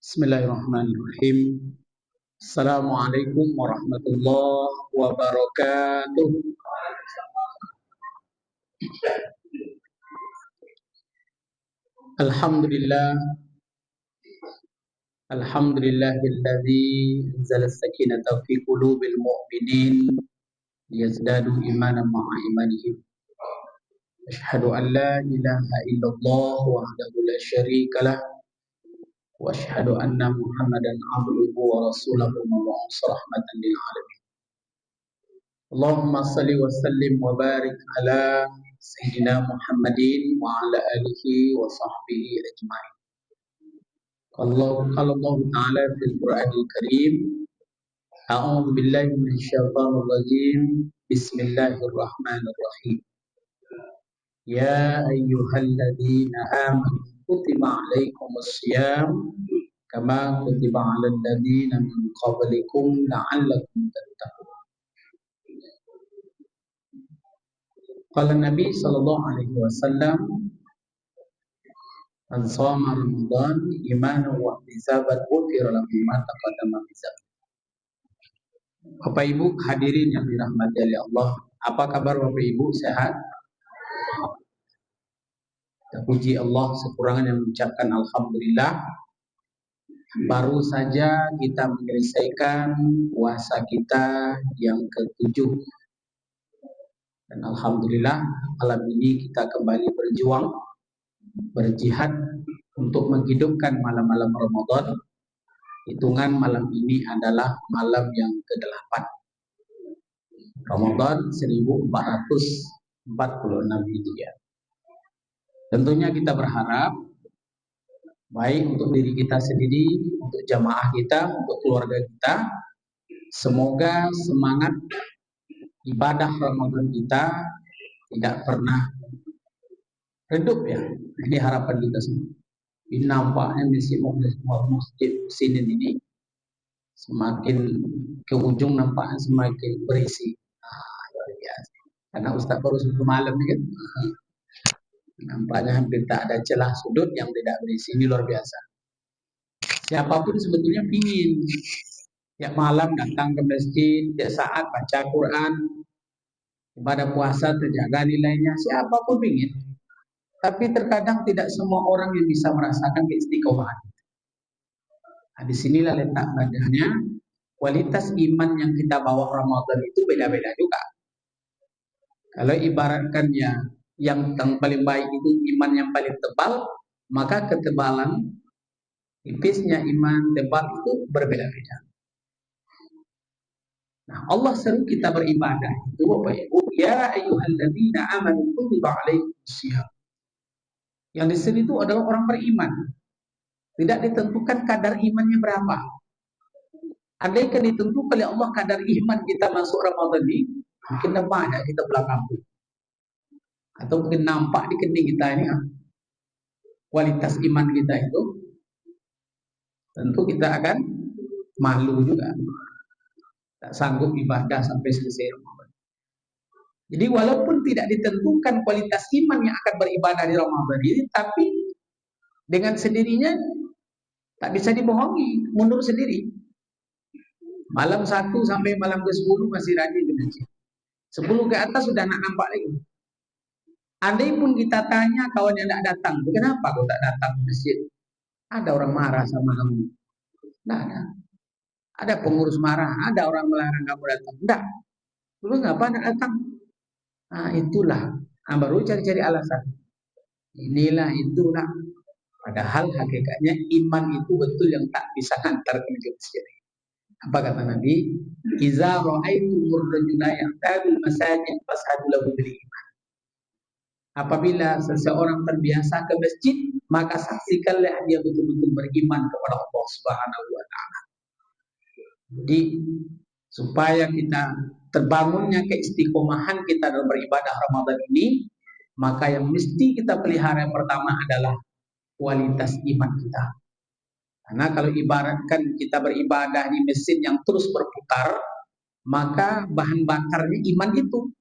Bismillahirrahmanirrahim. Assalamualaikum warahmatullahi wabarakatuh. Alhamdulillah, alhamdulillahilladzi anzala as-sakinata fi qulubil mu'minin liyazdadu imanan ma'a imanihim. Asyhadu an la ilaha illallah wahdahu la syarika lah wa asyhadu anna Muhammadan abduhu wa rasuluhu mab'uts rahmatan lil alamin. Allahumma salli wa sallim wa barik ala Sayyidina Muhammadin wa ala alihi wa sahbihi ajma'in. Allah Ta'ala fil Qur'anil Karim, A'udzu billahi minasy syaithanir rajim. Bismillahirrahmanirrahim. Ya ayyuhalladzina amanu kutiba 'alaikumus syiyam kama kutiba 'alal ladzina min qablikum la'allakum tattaqun. Qala Nabi sallallahu alaihi wasallam, man shoma Ramadan imanan wa ihtisaban ghufira lahu ma taqaddama min dzambi. Bapak Ibu hadirin yang dirahmati oleh Allah, apa kabar Bapak Ibu? Sehat? Kita puji Allah sekurang-kurangnya mengucapkan alhamdulillah. Baru saja kita menyelesaikan puasa kita yang ke-7. Dan alhamdulillah malam ini kita kembali berjuang, berjihad untuk menghidupkan malam-malam Ramadan. Hitungan malam ini adalah malam yang ke-8 Ramadan 1446 Hijriah. Tentunya kita berharap baik untuk diri kita sendiri, untuk jamaah kita, untuk keluarga kita, semoga semangat ibadah Ramadan kita tidak pernah redup ya. Ini harapan kita semua. Ini nampaknya masjid sini ini semakin ke ujung nampaknya semakin berisi. Luar biasa. Karena Ustaz baru sebelum malam ini kan, nampaknya hampir tak ada celah sudut yang tidak berisi. Ini luar biasa. Siapapun sebetulnya pingin tiap malam datang ke masjid, tiap saat baca Quran, ibadah puasa terjaga nilainya. Siapapun pingin. Tapi terkadang tidak semua orang yang bisa merasakan keistiqomahan. Nah, disinilah letak adanya kualitas iman yang kita bawa Ramadan itu beda-beda juga. Kalau ibaratkannya yang paling baik itu iman yang paling tebal, maka ketebalan tipisnya iman tebal itu berbeda-beda. Nah, Allah seru kita beribadah itu Bapak Ibu, ya ayyuhalladzina amanu kutiba 'alaikumussyiyam. Yang di sini itu adalah orang beriman. Tidak ditentukan kadar imannya berapa. Andaikan ditentukan oleh Allah kadar iman kita masuk Ramadan ini, mungkin banyak kita belakang. Atau mungkin nampak di kening kita ini kualitas iman kita itu, tentu kita akan malu juga. Tak sanggup ibadah sampai selesai Ramadan. Jadi walaupun tidak ditentukan kualitas iman yang akan beribadah di Ramadan ini, tapi dengan sendirinya tak bisa dibohongi, mundur sendiri. Malam 1 sampai malam ke-10 masih rajin ke masjid. 10 ke atas sudah nak nampak lagi. Andai pun kita tanya kawan yang tidak datang, kenapa kau tak datang ke masjid? Ada orang marah sama kamu? Tidak ada. Ada pengurus marah, ada orang melarang kamu datang? Tidak. Terus ngapa nak datang? Nah, itulah. Nah, baru cari-cari alasan. Inilah, itulah. Padahal hakikatnya iman itu betul yang tak bisa antar ke masjid. Apa kata Nabi? Iza ra'aitumur rajula ya'tadul masajid fas'adu lahu bil iman. Apabila seseorang terbiasa ke masjid, maka saksikanlah dia betul-betul beriman kepada Allah Subhanahu wa taala. Jadi supaya kita terbangunnya keistiqomahan kita dalam beribadah Ramadan ini, maka yang mesti kita pelihara yang pertama adalah kualitas iman kita. Karena kalau ibaratkan kita beribadah di mesin yang terus berputar, maka bahan bakarnya iman itu.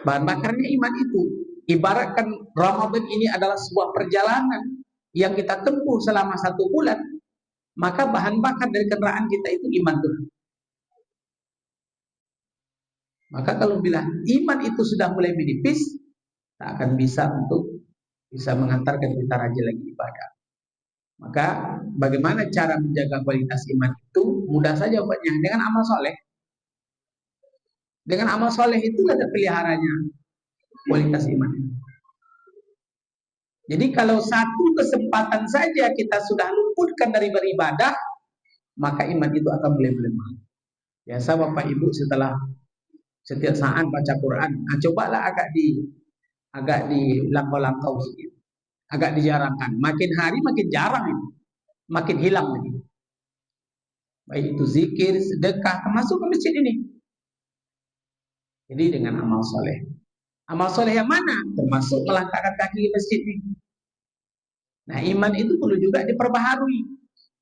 Bahan bakarnya iman itu. Ibaratkan Ramadan ini adalah sebuah perjalanan. yang kita tempuh selama 1 bulan, maka bahan bakar dari kendaraan kita itu iman tuh. Maka kalau bila iman itu sudah mulai menipis, tak akan bisa untuk bisa mengantarkan kita rajin lagi ibadah. Maka bagaimana cara menjaga kualitas iman itu? Mudah saja buatnya dengan amal soleh. Dengan amal soleh itu ada peliharanya kualitas iman. Jadi kalau satu kesempatan saja kita sudah luputkan dari beribadah, maka iman itu akan mulai melemah. Biasa Bapak Ibu setelah setiap saat baca Quran, cobalah agak dilangkau-langkau sedikit, agak dijarangkan. Makin hari makin jarang itu, makin hilang lagi. Baik itu zikir, sedekah, termasuk ke masjid ini. Jadi dengan amal soleh. Amal soleh yang mana? Termasuk melangkahkan kaki ke masjid ini. Nah, iman itu perlu juga diperbaharui.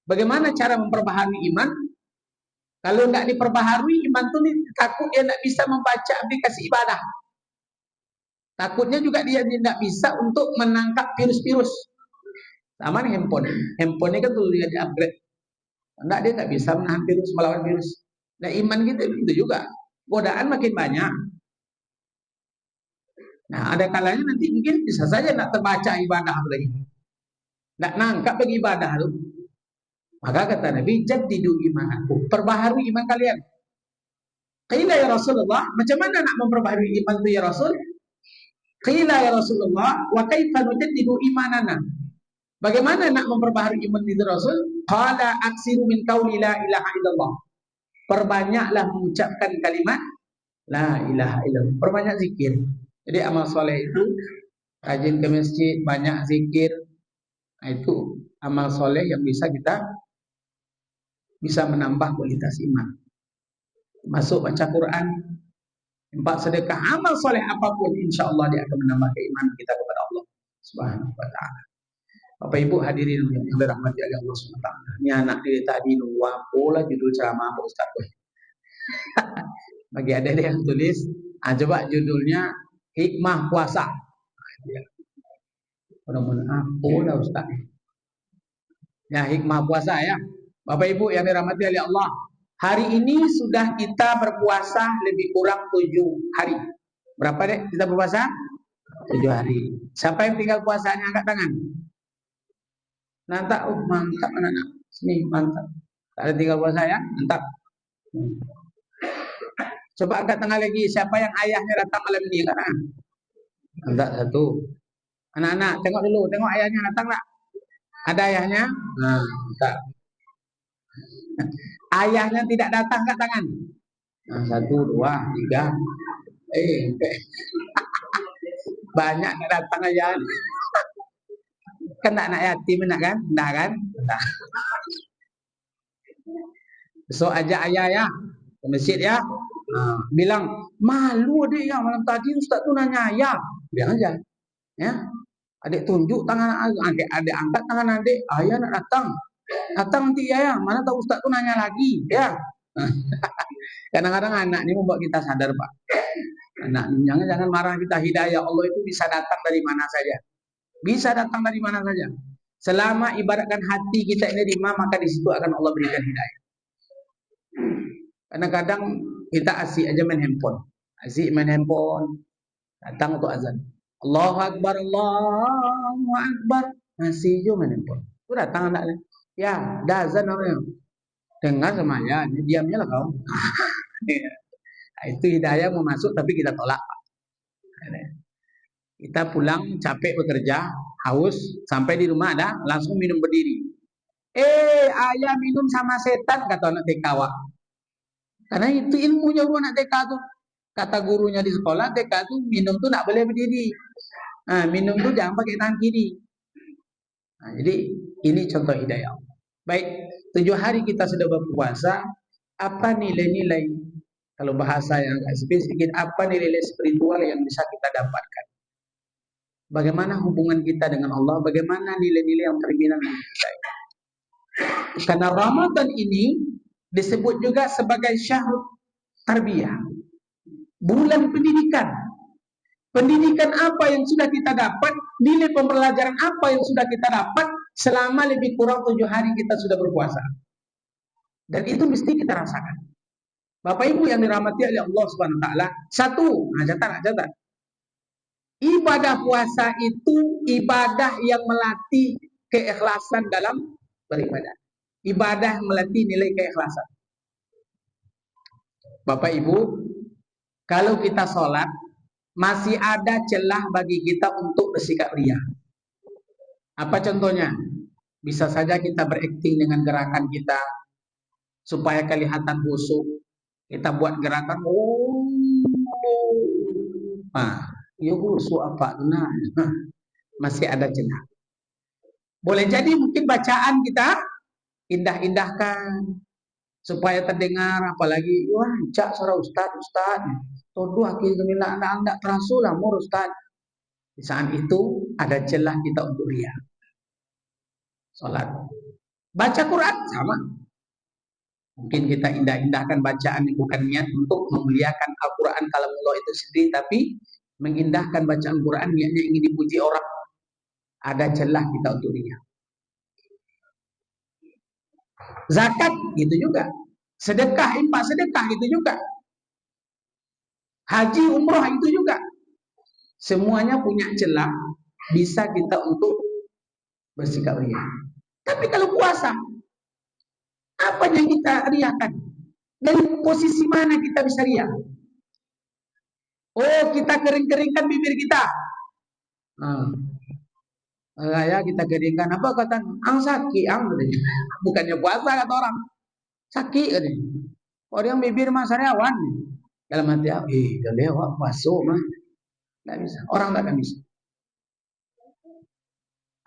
Bagaimana cara memperbaharui iman? Kalau nggak diperbaharui iman itu takut dia nggak bisa membaca aplikasi ibadah. Takutnya juga dia tidak bisa untuk menangkap virus-virus. Sama nih handphone. Handphone ini kan perlu dia di-upgrade. Enggak, dia nggak bisa menahan virus, melawan virus. Nah, iman kita itu juga. Godaan makin banyak. Nah, ada kalanya nanti mungkin bisa saja nak terbaca ibadah lagi. Nggak nangkap bagi ibadah itu. Maka kata Nabi, jaddidu imanku, perbaharui iman kalian. Qila ya Rasulullah, macam mana nak memperbaharui iman itu ya Rasul? Qila ya Rasulullah, wa kaifa nujaddidu imanana? Bagaimana nak memperbaharui iman itu Rasul? Qala aksiru min qauli la ilaha illallah. Perbanyaklah mengucapkan kalimat la ilaha illallah. Perbanyak zikir. Jadi amal soleh itu rajin ke masjid, banyak zikir. Nah, itu amal soleh yang bisa menambah kualitas iman. Masuk baca Quran, infak sedekah, amal soleh apapun, insya Allah dia akan menambah keimanan kita kepada Allah Subhanahu wa Ta'ala. Bapak Ibu hadirin yang dirahmati oleh Allah Subhanahu wa Ta'ala. Ini anak dari tadi nunggu pola judul ceramah Pak Ustaz. Bagi ada yang tulis, coba judulnya hikmah puasa. Mudah-mudahan pola Ustaz. Ya, hikmah puasa ya. Bapak Ibu yang dirahmati oleh Allah, hari ini sudah kita berpuasa lebih kurang 7 hari. Berapa dek kita berpuasa? 7 hari. Siapa yang tinggal puasanya angkat tangan? Mantap, mantap anak-anak. Sini mantap. Tak ada tinggal puasa ya? Mantap. Coba angkat tangan lagi. Siapa yang ayahnya datang malam ini? Mantap, 1. Anak-anak, tengok dulu. Tengok ayahnya datang tak? Ada ayahnya? Nah, mantap. Ayahnya tidak datang, angkat tangan. Nah, 1, 2, 3. Banyak yang datang aja. Kan tak nak yatim nak kan? Nah kan? Nah. Besok ajak ayah ya ke masjid ya. Nah, bilang malu adik ya, malam tadi Ustaz tu nanya ayah. Bilang aja. Ya. Adik tunjuk tangan adik angkat tangan adik. Ayah nak datang. Datang nanti ya. Mana tahu Ustaz tu nanya lagi ya. Kadang-kadang anak ini membuat kita sadar, Pak. Anak jangan marah kita. Hidayah Allah itu bisa datang dari mana saja. Bisa datang dari mana saja. Selama ibaratkan hati kita ini terima, maka di situ akan Allah berikan hidayah. Kadang-kadang kita asik aja main handphone. Asik main handphone. Datang untuk azan. Allahu Akbar, Allahu Akbar. Masih juga main handphone. Itu datang anaknya. Ya, dah azan namanya. Dengar sama ya, diamnya lah kau. Itu hidayah mau masuk tapi kita tolak. Kita pulang capek bekerja, haus, sampai di rumah ada langsung minum berdiri. Ayah minum sama setan kata anak TK. Karena itu ilmunya anak TK tuh. Kata gurunya di sekolah TK tuh minum tuh nak boleh berdiri. Nah, minum tuh jangan pakai tangan kiri. Nah, jadi ini contoh hidayah. Baik, 7 hari kita sudah berpuasa. Apa nilai-nilai, kalau bahasa yang agak spesifik, apa nilai-nilai spiritual yang bisa kita dapatkan? Bagaimana hubungan kita dengan Allah? Bagaimana nilai-nilai yang terbilang dengan kita? Karena Ramadan ini disebut juga sebagai syahrul tarbiyah, bulan pendidikan. Pendidikan apa yang sudah kita dapat, nilai pembelajaran apa yang sudah kita dapat, selama lebih kurang 7 hari kita sudah berpuasa. Dan itu mesti kita rasakan. Bapak Ibu yang dirahmati oleh Allah Subhanahu wa taala, satu, catat. Ibadah puasa itu ibadah yang melatih keikhlasan dalam beribadah. Ibadah melatih nilai keikhlasan. Bapak Ibu, kalau kita sholat, masih ada celah bagi kita untuk bersikap ria. Apa contohnya? Bisa saja kita berakting dengan gerakan kita supaya kelihatan khusyuk. Kita buat gerakan, ya khusyuk apa? Nah, masih ada celah. Boleh jadi mungkin bacaan kita indah-indahkan supaya terdengar, apalagi wah cak suara ustad todo akhir gemila anda terasul amor ustad. Di saat itu ada celah kita untuk ria. Salat, baca Quran sama, mungkin kita indah-indahkan bacaan bukan niat untuk memuliakan Al-Quran kalau Allah itu sendiri, tapi mengindahkan bacaan Quran niatnya ingin dipuji orang. Ada celah kita untuk ria. Zakat gitu juga, sedekah, infak sedekah gitu juga, haji umroh itu juga, semuanya punya celah bisa kita untuk bersikap ria. Tapi kalau puasa, apa yang kita riakan? Dari posisi mana kita bisa ria? Oh, kita kering-keringkan bibir kita. Ya kita keringkan, apa kata? Sakit, bukannya puasa kata orang. Sakit katanya. Orang bibir mah sariawan. Dalam hati, udah lewat masuk mah. Tidak bisa. Orang tak akan bisa.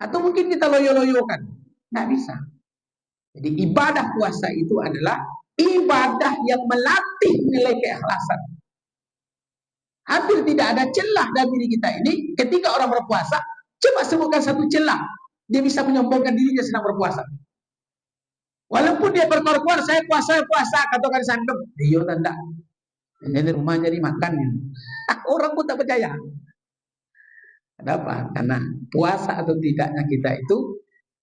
Atau mungkin kita loyo-loyokan. Tidak bisa. Jadi ibadah puasa itu adalah ibadah yang melatih nilai keikhlasan. Hampir tidak ada celah dalam diri kita ini. Ketika orang berpuasa, coba sebutkan satu celah. Dia bisa menyombongkan dirinya sedang berpuasa. Walaupun dia berkorban, saya puasa, katakan sanggup. Dia tidak. Ini rumah jadi makan. Orang pun tak percaya. Kenapa? Karena puasa atau tidaknya kita itu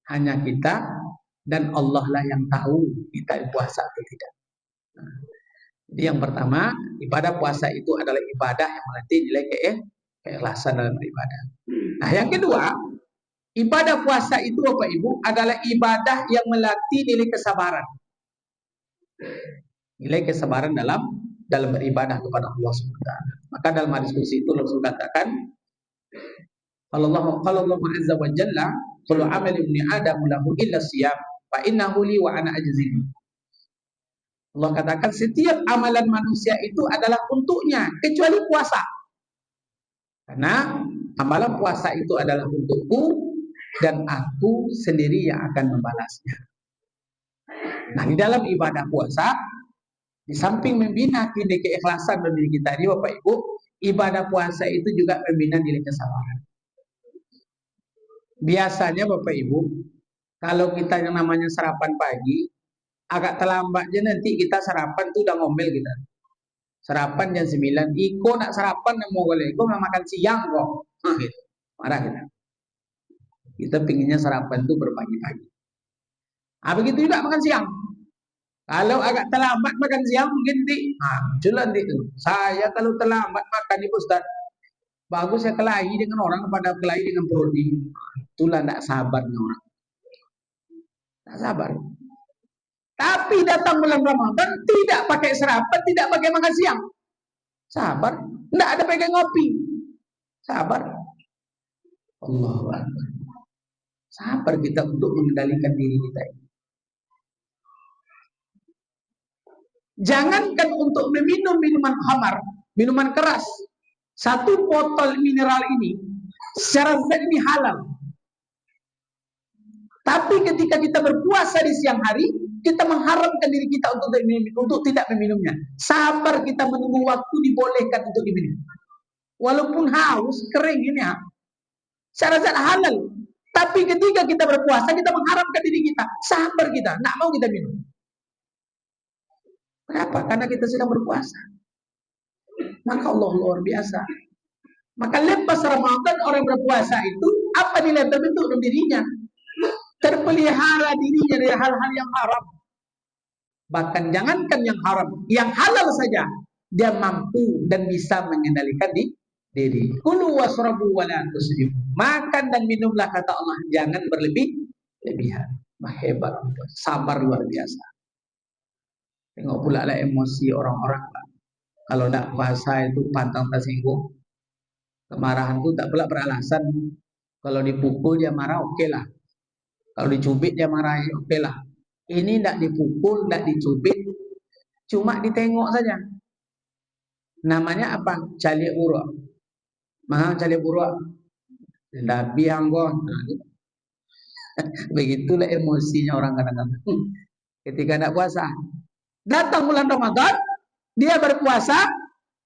hanya kita dan Allah lah yang tahu kita puasa atau tidak. Jadi yang pertama, ibadah puasa itu adalah ibadah yang melatih nilai keikhlasan dalam beribadah. Nah, yang kedua, ibadah puasa itu Bapak Ibu adalah ibadah yang melatih nilai kesabaran. Nilai kesabaran dalam beribadah kepada Allah SWT. Maka dalam hadis qudsi itu Rasul katakan, kalau Allah Azza wa Jalla, "Kullu amali ibni Adam lahu illa siyam, fa innahu li wa ana ajzi." Allah katakan setiap amalan manusia itu adalah untuknya kecuali puasa. Karena amalan puasa itu adalah untukku dan aku sendiri yang akan membalasnya. Nah, di dalam ibadah puasa, di samping membina nilai keikhlasan dalam diri kita ini Bapak Ibu, ibadah puasa itu juga membina nilai kesabaran. Biasanya Bapak Ibu, kalau kita yang namanya sarapan pagi, agak terlambatnya nanti kita sarapan tuh udah ngomel kita. Sarapan jam 9, Iko nak sarapan mau boleh, Iko mau makan siang kok. Gitu. Marah kita. Kita pinginnya sarapan tuh berpagi-pagi. Begitu juga makan siang. Kalau agak terlambat makan siang mungkin nanti saya kalau terlambat makan nih Ustaz, bagus saya kelahi dengan orang pada kelahi dengan perut ini. Itulah tidak sabarnya orang. Tak sabar. Tapi datang bulan Ramadan tidak pakai sarapan, tidak pakai makan siang. Sabar. Tidak ada pakai ngopi. Sabar. Allahu Akbar. Sabar kita untuk mengendalikan diri kita ini. Jangankan untuk meminum minuman khamar, minuman keras. Satu botol mineral ini secara zat ini halal. Tapi ketika kita berpuasa di siang hari, kita mengharamkan diri kita untuk tidak meminumnya. Sabar kita menunggu waktu dibolehkan untuk diminum. Walaupun haus, kering ini secara zat halal. Tapi ketika kita berpuasa, kita mengharamkan diri kita. Sabar kita, tidak mau kita minum. Kenapa? Karena kita sedang berpuasa. Maka Allah luar biasa. Maka lepas Ramadan orang berpuasa itu apa nilai terbentuk dalam dirinya? terpelihara dirinya dari hal-hal yang haram. Bahkan jangankan yang haram, yang halal saja dia mampu dan bisa mengendalikan diri. Kulu wasrabu wa la tusrifu. Makan dan minumlah kata Allah, jangan berlebihan. Hebat, sabar luar biasa. Tengok pula lah emosi orang-orang. Kalau tidak puasa itu pantang tersinggung. Kemarahan itu tak pula beralasan. Kalau dipukul dia marah, oke lah. Kalau dicubit dia marah, oke lah. Ini tidak dipukul, tidak dicubit, cuma ditengok saja. Namanya apa? Calik urut. Mahal calik urut. Tapi anggon. Begitulah emosinya orang kadang-kadang. Ketika tidak puasa. Datang bulan Ramadan, dia berpuasa,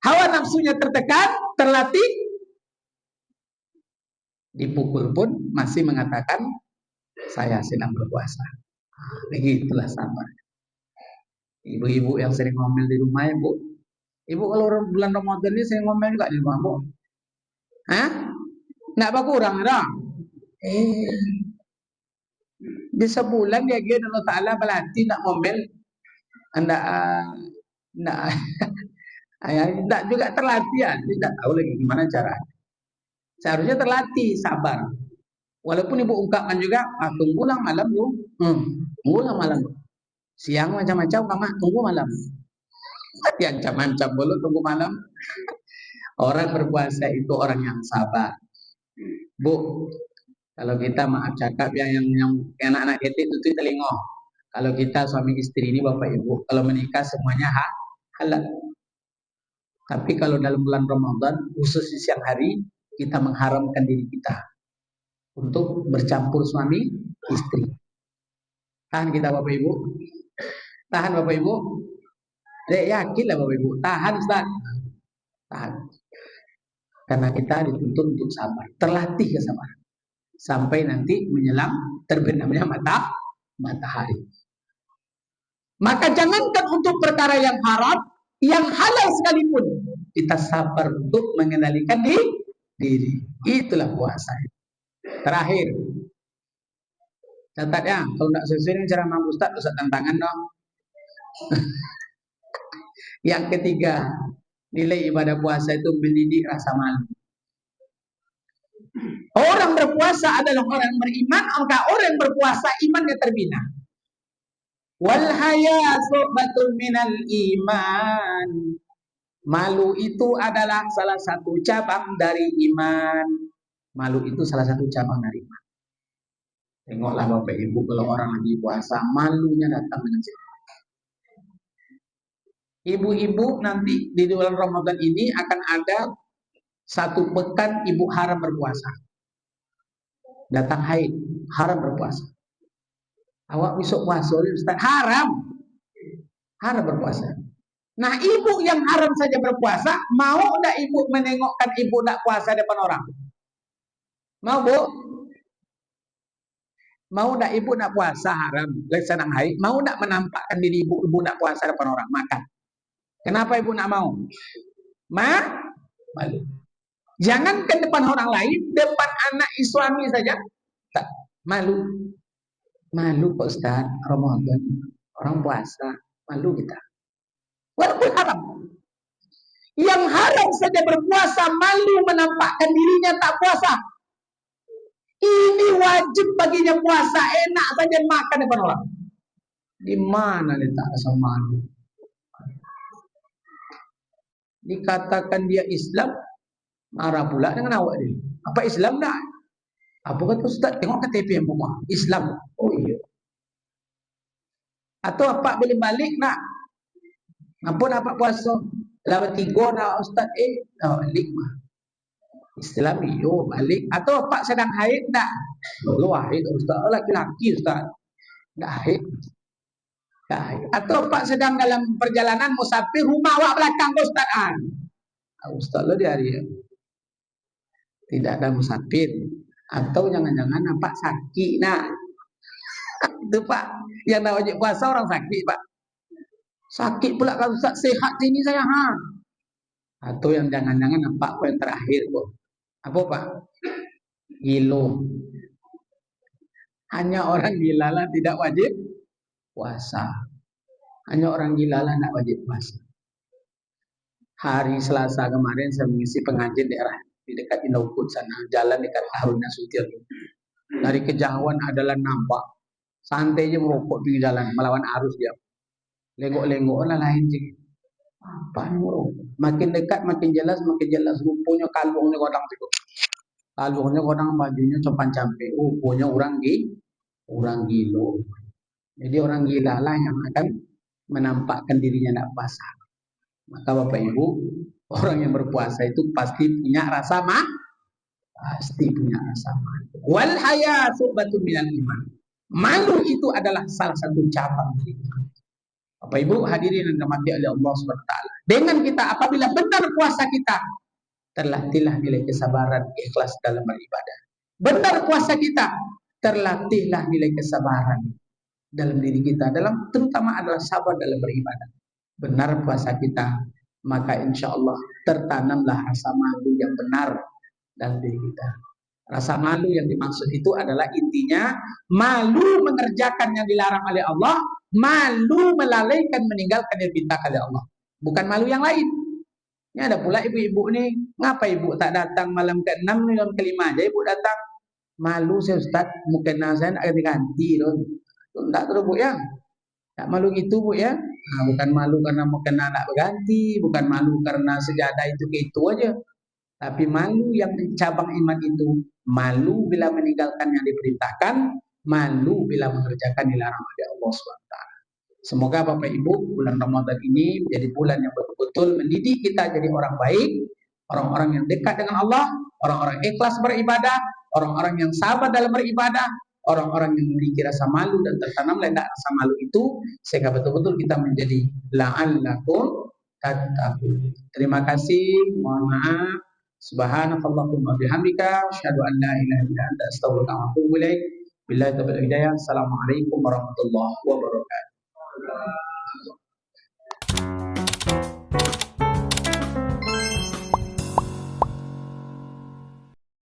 hawa nafsunya tertekan, terlatih, dipukul pun masih mengatakan saya sedang berpuasa. Begitulah sabar. Ibu-ibu yang sering ngomel di rumah ya, Bu. Ibu kalau bulan Ramadan ini sering ngomel juga di rumah, Bu. Hah? Nggak berkurang dah. Di sebulan dia gini Allah Ta'ala berlatih nak ngomel. Nggak juga terlatih ya. Tidak tahu lagi gimana cara. Seharusnya terlatih, sabar. Walaupun ibu ungkapkan juga, tunggulah malam lu. Tunggulah malam. Siang macam-macam, mama tunggu malam. Yang macam-macam boleh tunggu malam. Orang berpuasa itu orang yang sabar. Bu, kalau kita maaf cakap yang anak-anak kita itu telingo. Kalau kita suami istri ini bapak ibu, kalau menikah semuanya halal. Tapi kalau dalam bulan Ramadan, khusus di siang hari, kita mengharamkan diri kita untuk bercampur suami istri. Tahan kita bapak ibu, tahan bapak ibu. Yakinlah bapak ibu, tahan Ustaz, tahan. Karena kita dituntut untuk sabar, terlatih kesabaran sampai nanti menyelam terbenamnya matahari. Maka jangankan untuk perkara yang haram, yang halal sekalipun kita sabar untuk mengendalikan diri. Itulah puasa. Terakhir, catat ya, kalau tidak sesuai dengan cara Mang Ustaz tantangan dong. Yang ketiga, nilai ibadah puasa itu mendidik rasa malu. Orang berpuasa adalah orang beriman, maka orang berpuasa imannya terbina. Wal haya su'batun minal iman. Malu itu adalah salah satu cabang dari iman. Malu itu salah satu cabang dari iman. Tengoklah Bapak Ibu kalau orang lagi puasa, malunya datang dengan cepat. Ibu-ibu nanti di bulan Ramadan ini akan ada satu pekan ibu haram berpuasa. Datang haid, haram berpuasa. Awak besok puasa, Ustaz, haram. Haram berpuasa. Nah, ibu yang haram saja berpuasa, mau tidak ibu menengokkan ibu tidak puasa depan orang? Mau, Bu? Mau tidak ibu tidak puasa haram, sedang haid? Mau tidak menampakkan diri ibu tidak puasa depan orang? Makan. Kenapa ibu tidak mau? Malu. Jangankan depan orang lain, depan anak suami saja tak malu. Malu Pak Ustaz, Ramadan, orang puasa, malu kita. Walaupun haram. Yang haram saja berpuasa, malu menampakkan dirinya tak puasa. Ini wajib baginya puasa, enak saja makan depan orang. Di mana letak rasa malu? Dikatakan dia Islam, marah pula dengan awak dia. Apa Islam dah? Apa kata Ustaz? Tengok KTP yang rumah. Islam. Oh iya. Atau apa boleh balik nak? Apa dapat puasa? Lama 3 nak Ustaz balik mah. Islam iyo balik. Atau apa sedang haid tak? Lu haid Ustaz, laki-laki Ustaz. Tak haid. Atau apa sedang dalam perjalanan musafir, rumah awak belakang Ustaz. Ustaz lo di hari tidak ada musafir. Atau jangan-jangan nampak sakit nak. Itu Pak, yang nak wajib puasa orang sakit Pak. Sakit pula kalau Ustaz, sehat sini saya Atau yang jangan-jangan nampak yang terakhir kok. Apa Pak? Gilo. Hanya orang gila lah tidak wajib puasa. Hanya orang gila lah tidak wajib puasa. Hari Selasa kemarin saya mengisi pengajian daerah di dekat Indofood sana, jalan dekat Harun Nasution. Dari kejauhan adalah nampak santai aja merokok di jalan melawan arus dia. Lenggok-lenggok lah lain sih. Apa merokok? Makin dekat makin jelas rupanya kalungnya kodang itu. Kalungnya kodang bajunya sopan campe. Rupanya orang gila. Jadi orang gila lah yang akan menampakkan dirinya tidak puasa. Maka Bapak Ibu, orang yang berpuasa itu pasti punya rasa pasti punya rasa malu. Wal haya subatun minal iman. Malu itu adalah salah satu cabang dari iman. Bapak Ibu hadirin yang dirahmati oleh Allah SWT. Dengan kita apabila benar puasa kita, terlatihlah nilai kesabaran, ikhlas dalam beribadah. Benar puasa kita, terlatihlah nilai kesabaran dalam diri kita, dalam terutama adalah sabar dalam beribadah. Benar puasa kita, maka insya Allah tertanamlah rasa malu yang benar dalam diri kita. Rasa malu yang dimaksud itu adalah intinya malu mengerjakan yang dilarang oleh Allah, malu melalaikan meninggalkan yang diperintahkan oleh Allah. Bukan malu yang lain. Ini ada pula ibu-ibu nih, ngapa ibu tak datang malam ke-6, malam ke-5 aja ibu datang. Malu saya Ustaz, mukena saya nak ganti-ganti loh. Enggak terus Bu ya. Tak malu gitu Bu ya. Nah, bukan malu karena mukena nak berganti, bukan malu karena sejadah itu aja. Tapi malu yang cabang iman itu, malu bila meninggalkan yang diperintahkan, malu bila mengerjakan dilarang oleh Allah SWT. Semoga Bapak Ibu bulan Ramadan ini menjadi bulan yang betul-betul mendidik kita jadi orang baik, orang-orang yang dekat dengan Allah, orang-orang ikhlas beribadah, orang-orang yang sabar dalam beribadah, orang-orang yang memiliki rasa malu dan tertanam ledak rasa malu itu, sehingga betul-betul kita menjadi la'allakum tattaqun. Terima kasih, mohon maaf. Subhanakallahumma bihamdika asyhadu an la ilaha illa anta astaghfiruka wa atubu ilaik. Billahi taufiq wal hidayah. Assalamualaikum warahmatullahi wabarakatuh.